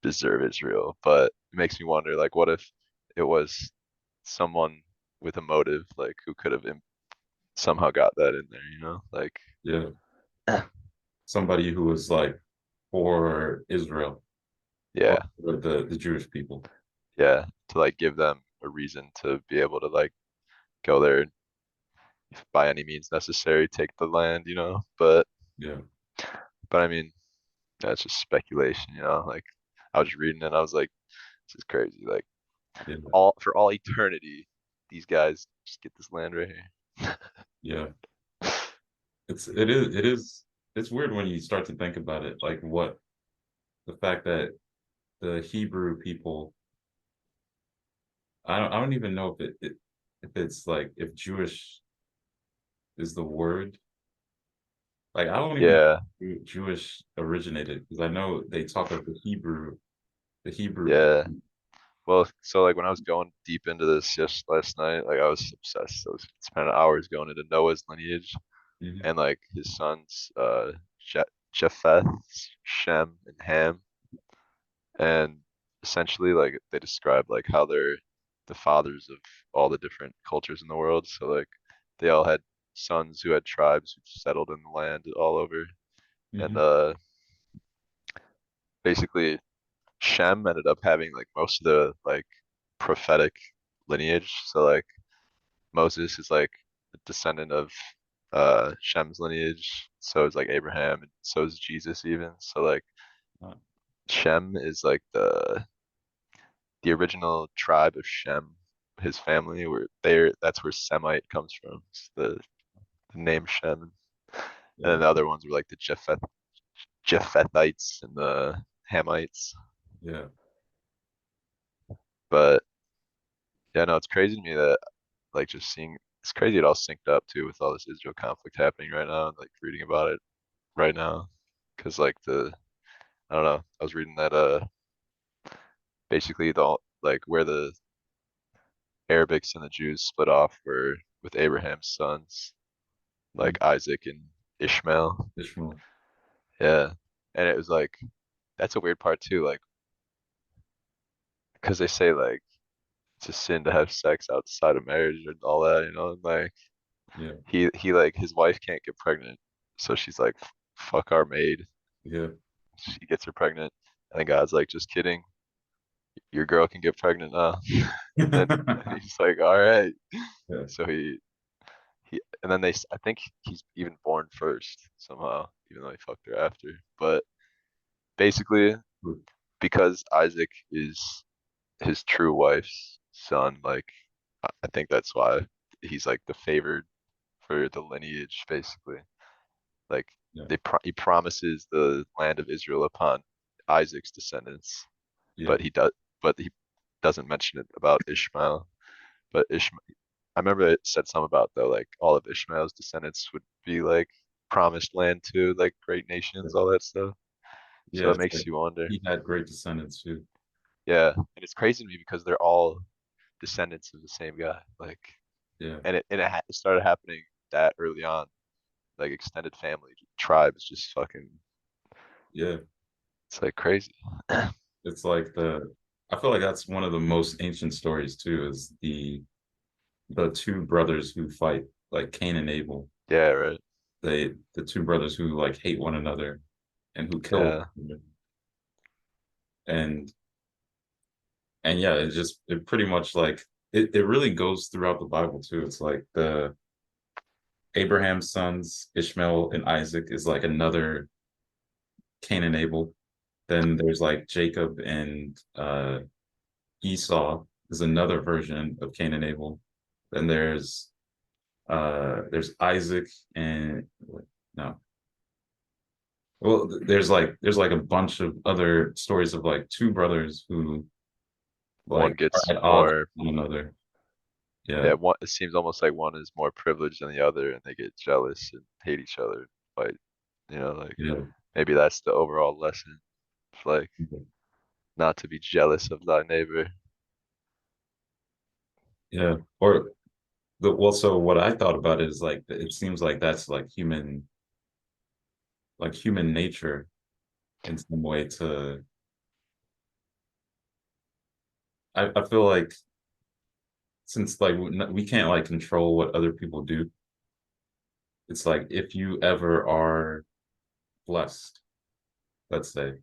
deserve Israel, but it makes me wonder, like, what if it was someone with a motive, like who could have somehow got that in there, like. Yeah. Somebody who was like for Israel or Yeah, for the Jewish people. yeah, to like give them a reason to be able to like go there if by any means necessary, take the land. Yeah. But I mean, that's just speculation. Like I was reading it, I was like, this is crazy. Like Yeah. all for all eternity, these guys just get this land right here. Yeah. It is it's weird when you start to think about it, like what the fact that the Hebrew people I don't even know if it's like if Jewish is the word. Like I don't even know Yeah, if Jewish originated because I know they talk of the Hebrew yeah. people. Well, so like when I was going deep into this just last night, like I was obsessed. I was spending hours going into Noah's lineage Mhm. and like his sons, Japheth, Shem, and Ham. And essentially like they describe like how they're the fathers of all the different cultures in the world. So like they all had sons who had tribes who settled in the land all over. And Mhm. basically Shem ended up having like most of the like prophetic lineage. So like Moses is like a descendant of Shem's lineage. So is like Abraham and so is Jesus even. So like Uh, Shem is like the original tribe of Shem, his family were there. That's where Semite comes from. It's the name Shem. And yeah. then the other ones were like the Japhethites and the Hamites. Yeah. But yeah, no, it's crazy to me that like just seeing it's crazy it all synced up too with all this Israel conflict happening right now and like reading about it right now. Cause like I don't know, I was reading that basically like where the Arabics and the Jews split off were with Abraham's sons, like Mhm. Isaac and Ishmael. Ishmael. Yeah. And it was like that's a weird part too, like because they say like it's a sin to have sex outside of marriage and all that. And like Yeah. he like his wife can't get pregnant, so she's like, fuck our maid. Yeah. She gets her pregnant, and the guy's like, just kidding, your girl can get pregnant now. And he's like, all right. Yeah. So and then I think he's even born first somehow, even though he fucked her after. But basically, because Isaac is his true wife's son. Like I think that's why he's like the favored for the lineage, basically. Like Yeah, he promises the land of Israel upon Isaac's descendants, yeah, but he doesn't mention it about Ishmael. But Ishmael, I remember it said something about though, like all of Ishmael's descendants would be like promised land to like great nations, all that stuff. So yeah. it It's makes like you wonder. he had great descendants too. Yeah, and it's crazy to me because they're all descendants of the same guy. Like, Yeah, it started happening that early on. Like extended family tribes just fucking. yeah. It's like crazy. It's like I feel like that's one of the most ancient stories too, is the two brothers who fight, like Cain and Abel. Yeah, right. The two brothers who like hate one another and who kill Yeah. one another. and and yeah, it pretty much like it really goes throughout the Bible too. It's like the Abraham's sons, Ishmael and Isaac, is like another Cain and Abel. Then there's like Jacob and Esau is another version of Cain and Abel. Then there's Isaac and no. Well, there's like a bunch of other stories of like two brothers who One like are gets at odds more. with one another. Yeah, Yeah, one. It seems almost like one is more privileged than the other, and they get jealous and hate each other, and fight. Like yeah, maybe that's the overall lesson. It's like not to be jealous of thy neighbor. yeah. Or so what I thought about is like it seems like that's like human nature in some way to I feel like since like we can't like control what other people do, it's like if you ever are blessed, let's say,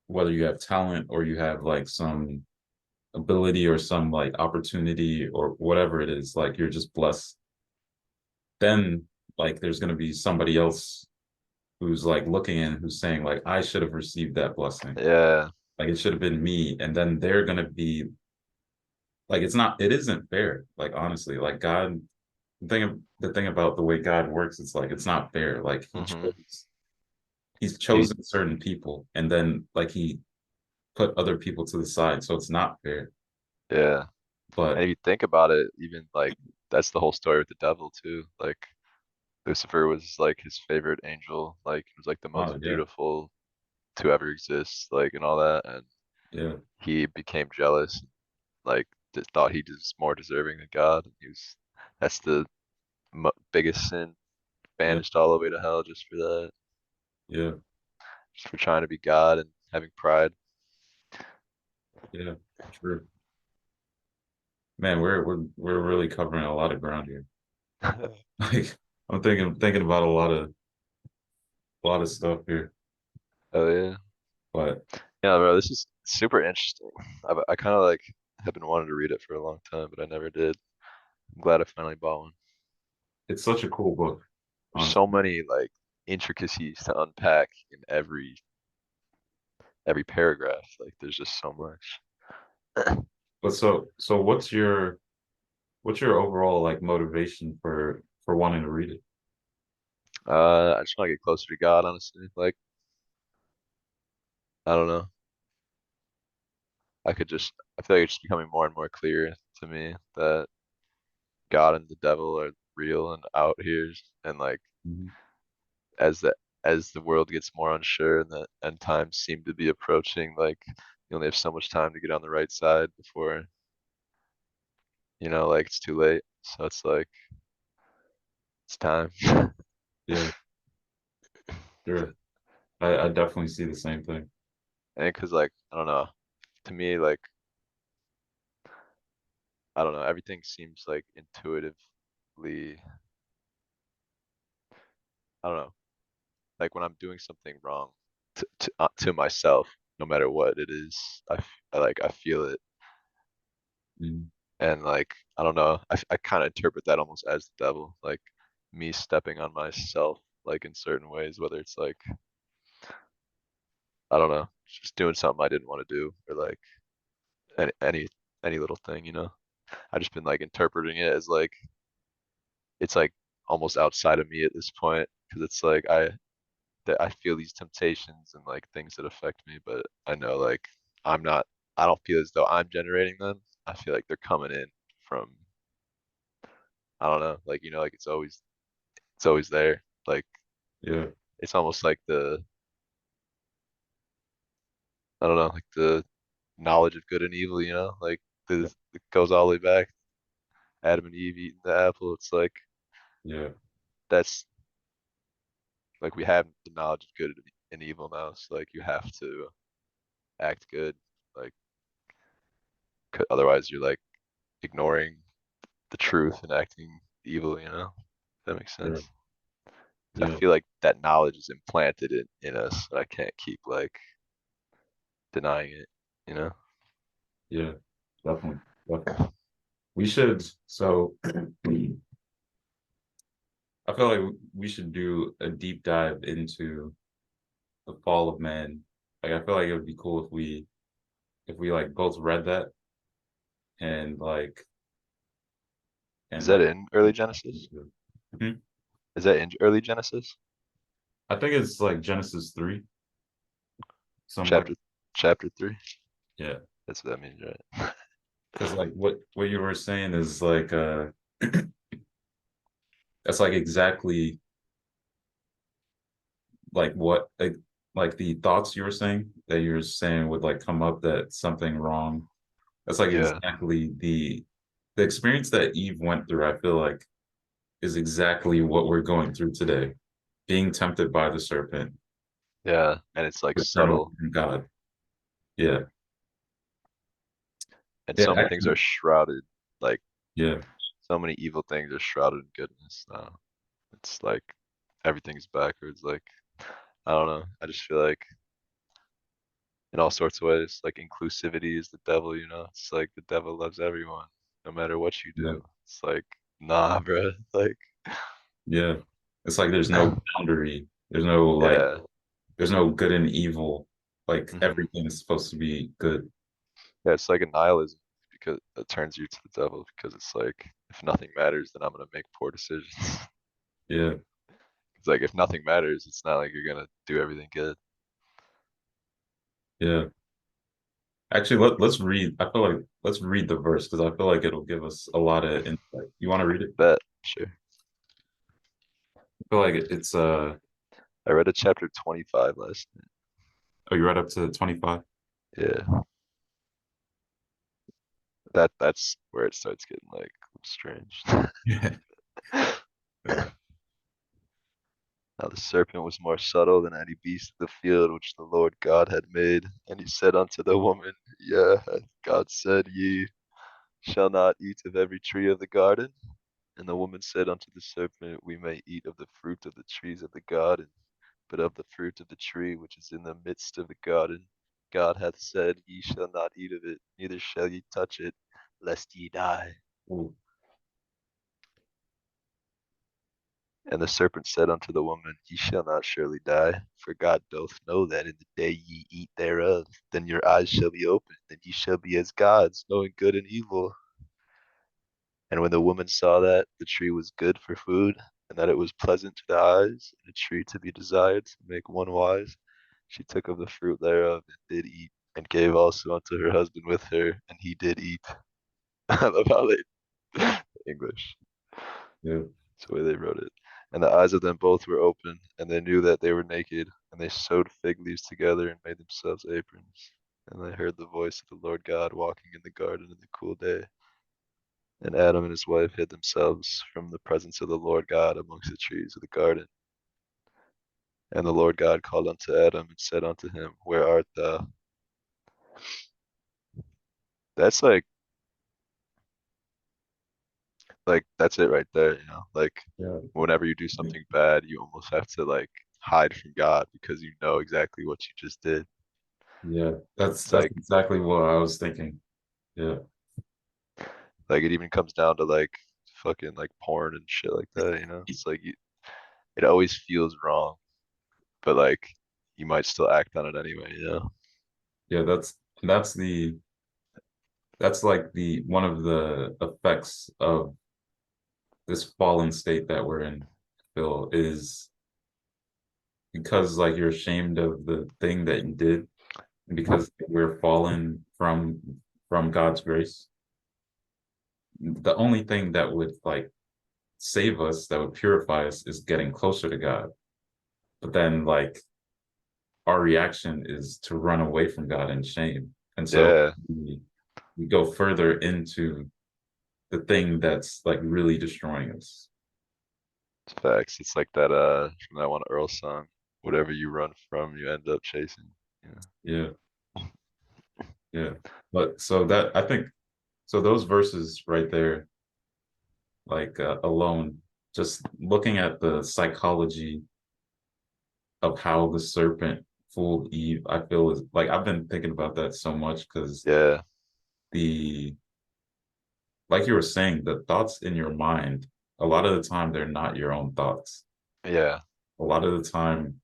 whether you have talent or you have like some ability or some like opportunity or whatever it is, like you're just blessed, then like there's going to be somebody else who's like looking in who's saying like I should have received that blessing, Yeah. like it should have been me, and then they're going to be like it isn't fair, like honestly, like God, the thing about the way God works, it's like it's not fair, like Hmm. he's He. chosen certain people and then like he put other people to the side, so it's not fair. Yeah. And But if you think about it, even like that's the whole story with the devil too. Like Lucifer was like his favorite angel. Like he was like the most yeah, beautiful to ever exist. Like and all that, and yeah, he became jealous. Like thought he was more deserving than God. He was. That's the biggest sin. yeah, Banished all the way to hell just for that. yeah, Just for trying to be God and having pride. yeah, true. Man, we're really covering a lot of ground here. Like I'm thinking about a lot of stuff here. Oh yeah. But Yeah, bro, this is super interesting. I kind of like have been wanting to read it for a long time, but I never did. I'm glad I finally bought one. it's such a cool book, There's so honestly. many like intricacies to unpack in every paragraph. Like there's just so much. But so what's your overall like motivation for wanting to read it? I just want to get closer to God, honestly. Like I don't know. I feel like it's becoming more and more clear to me that God and the devil are real and out here, and like Mhm. as the world gets more unsure and the end times seem to be approaching, like you only have so much time to get on the right side before like it's too late. So it's like it's time. Yeah, sure. I definitely see the same thing. And because like I don't know, to me like I don't know, everything seems like intuitively I don't know, like when I'm doing something wrong to myself, no matter what it is, I feel it. Mhm. And like I don't know, I kind of interpret that almost as the devil, like me stepping on myself, like in certain ways, whether it's like I don't know, just doing something I didn't want to do, or like any any little thing, you know. I just been like interpreting it as like it's like almost outside of me at this point because it's like I feel these temptations and like things that affect me, but I know like I'm not I don't feel as though I'm generating them. I feel like they're coming in from I don't know, like like it's always there. Like Yeah, it's almost like the I don't know, like the knowledge of good and evil, like yeah, it goes all the way back. Adam and Eve eating the apple. It's like yeah, that's like we have the knowledge of good and evil now. So like you have to act good. Like otherwise you're like ignoring the truth and acting evil, If that makes yeah, sense. So I yeah, feel like that knowledge is implanted in us, and I can't keep like denying it, you know? yeah. Definitely, definitely. We should. So, I feel like we should do a deep dive into the fall of man. Like, I feel like it would be cool if we like both read that and Is and that like. in early Genesis? Hmm? Is that in early Genesis? I think it's like Genesis 3, somewhere. Chapter chapter 3? Yeah, That's what that means, right? because like what you were saying is like that's like exactly like what like the thoughts you were saying that you were saying would like come up that something wrong. That's like Yeah. exactly the experience that Eve went through. I feel like is exactly what we're going through today. Being tempted by the serpent, Yeah. And it's like but turning subtle. from God. Yeah, And yeah, so many things actually, are shrouded. Like yeah, so many evil things are shrouded in goodness now. It's like everything's backwards. Like I don't know. I just feel like in all sorts of ways, like inclusivity is the devil, It's like the devil loves everyone, no matter what you yeah, do. It's like, nah, bro. Like, yeah. It's like there's no boundary. There's no like yeah. there's no good and evil. Like hmm everything is supposed to be good. Yeah, it's like a nihilism because it turns you to the devil because it's like if nothing matters, then I'm gonna make poor decisions. Yeah, It's like if nothing matters, it's not like you're gonna do everything good. yeah. Actually, let's read. I feel like let's read the verse because I feel like it'll give us a lot of insight. You want to read it? Bet, sure. I feel like it's I read a chapter 25 last night. oh, you read up to 25? Yeah, that's where it starts getting like strange. Yeah. Now the serpent was more subtle than any beast of the field which the Lord God had made. And he said unto the woman, Yeah, hath God said, Ye shall not eat of every tree of the garden? And the woman said unto the serpent, We may eat of the fruit of the trees of the garden, but of the fruit of the tree which is in the midst of the garden, God hath said, Ye shall not eat of it, neither shall ye touch it, lest ye die. Ooh, And the serpent said unto the woman, Ye shall not surely die, for God doth know that in the day ye eat thereof, then your eyes shall be opened, and ye shall be as gods, knowing good and evil. And when the woman saw that the tree was good for food, and that it was pleasant to the eyes, and a tree to be desired to make one wise, she took of the fruit thereof and did eat, and gave also unto her husband with her, and he did eat. I love how they English. yeah. That's the way they wrote it. And the eyes of them both were open, and they knew that they were naked, and they sewed fig leaves together and made themselves aprons. And they heard the voice of the Lord God walking in the garden in the cool day. And Adam and his wife hid themselves from the presence of the Lord God amongst the trees of the garden. And the Lord God called unto Adam and said unto him, Where art thou? That's like that's it right there, Like Yeah, whenever you do something bad, you almost have to like hide from God because you know exactly what you just did. yeah. That's It's that's like exactly what I was thinking. Yeah, it even comes down to like fucking like porn and shit like that, It's like it always feels wrong, but like you might still act on it anyway, yeah. That's the that's like the one of the effects of this fallen state that we're in, Phil, is because like you're ashamed of the thing that you did, and because we're fallen from God's grace. The only thing that would like save us, that would purify us, is getting closer to God. But then like our reaction is to run away from God in shame. And so Yeah, we go further into the thing that's like really destroying us. it's facts. It's like that from that one Earl song. Whatever you run from, you end up chasing. Yeah. Yeah, yeah. But so that I think so those verses right there, like alone, just looking at the psychology of how the serpent fooled Eve, I feel is like I've been thinking about that so much because Yeah, the like you were saying, the thoughts in your mind, a lot of the time they're not your own thoughts. yeah, A lot of the time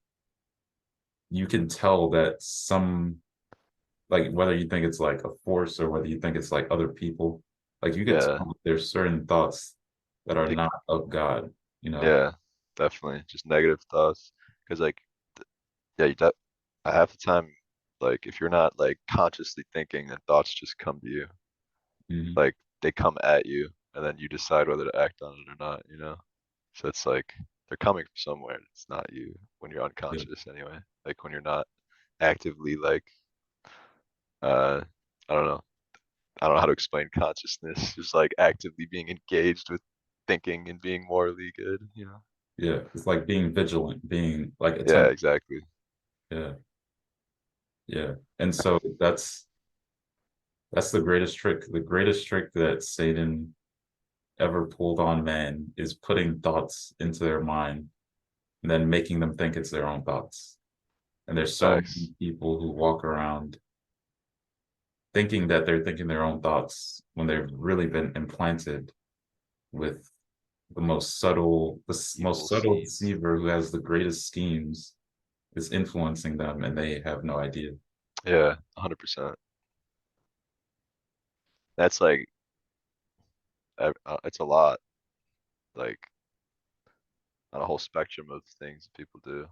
you can tell that some like whether you think it's like a force or whether you think it's like other people, like you can yeah. tell that there's certain thoughts that are They, not of God, you know? yeah, definitely. Just negative thoughts. Because like, yeah, half the time, like if you're not like consciously thinking, then thoughts just come to you. Mhm. Like they come at you, and then you decide whether to act on it or not. You know. So it's like they're coming from somewhere. It's not you when you're Yeah, unconscious anyway. Like when you're not actively like uh I don't know. I don't know how to explain consciousness. Just like actively being engaged with thinking and being morally good, you know? yeah. It's like being vigilant, being like Yeah, attentive. exactly. Yeah, yeah. And so that's the greatest trick. The greatest trick that Satan ever pulled on man is putting thoughts into their mind and then making them think it's their own thoughts. And there's so Facts. many people who walk around thinking that they're thinking their own thoughts when they've really been implanted with most Evil subtle schemes. deceiver who has the greatest schemes is influencing them and they have no idea. Yeah, 100%. That's like it's a lot, like on a whole spectrum of things that people do.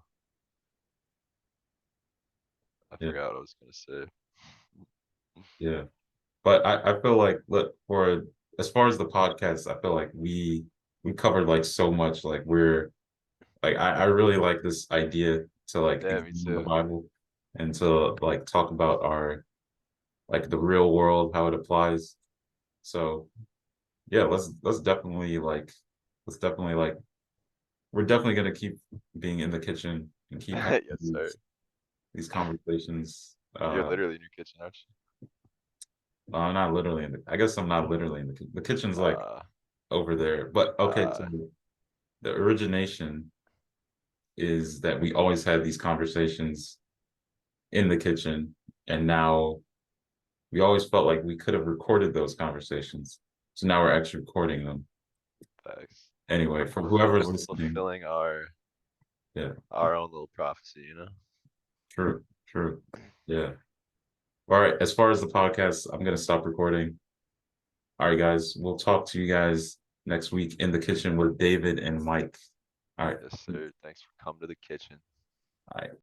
I Yeah, forgot what I was gonna say. yeah. But I feel like look for as far as the podcast, I feel like we covered like so much. Like we're like I really like this idea to like Yeah, me examine the too. Bible and to like talk about our like the real world, how it applies. So yeah, let's definitely like we're definitely gonna keep being in the kitchen and keep having Yes, sir. these conversations. You're literally in your kitchen, aren't I'm not literally in the I guess I'm not literally in the kitchen's you? like over there. But okay, so Uh, the origination is that we always had these conversations in the kitchen, and now we always felt like we could have recorded those conversations. So now we're actually recording them. Facts. Anyway, We're for whoever's we're listening, fulfilling yeah, our own little prophecy, you know? true, true. Yeah. All right. As far as the podcast, I'm gonna stop recording. All right, guys. We'll talk to you guys next week in the kitchen with David and Mike. All right. Yes, sir. Thanks for coming to the kitchen. All right.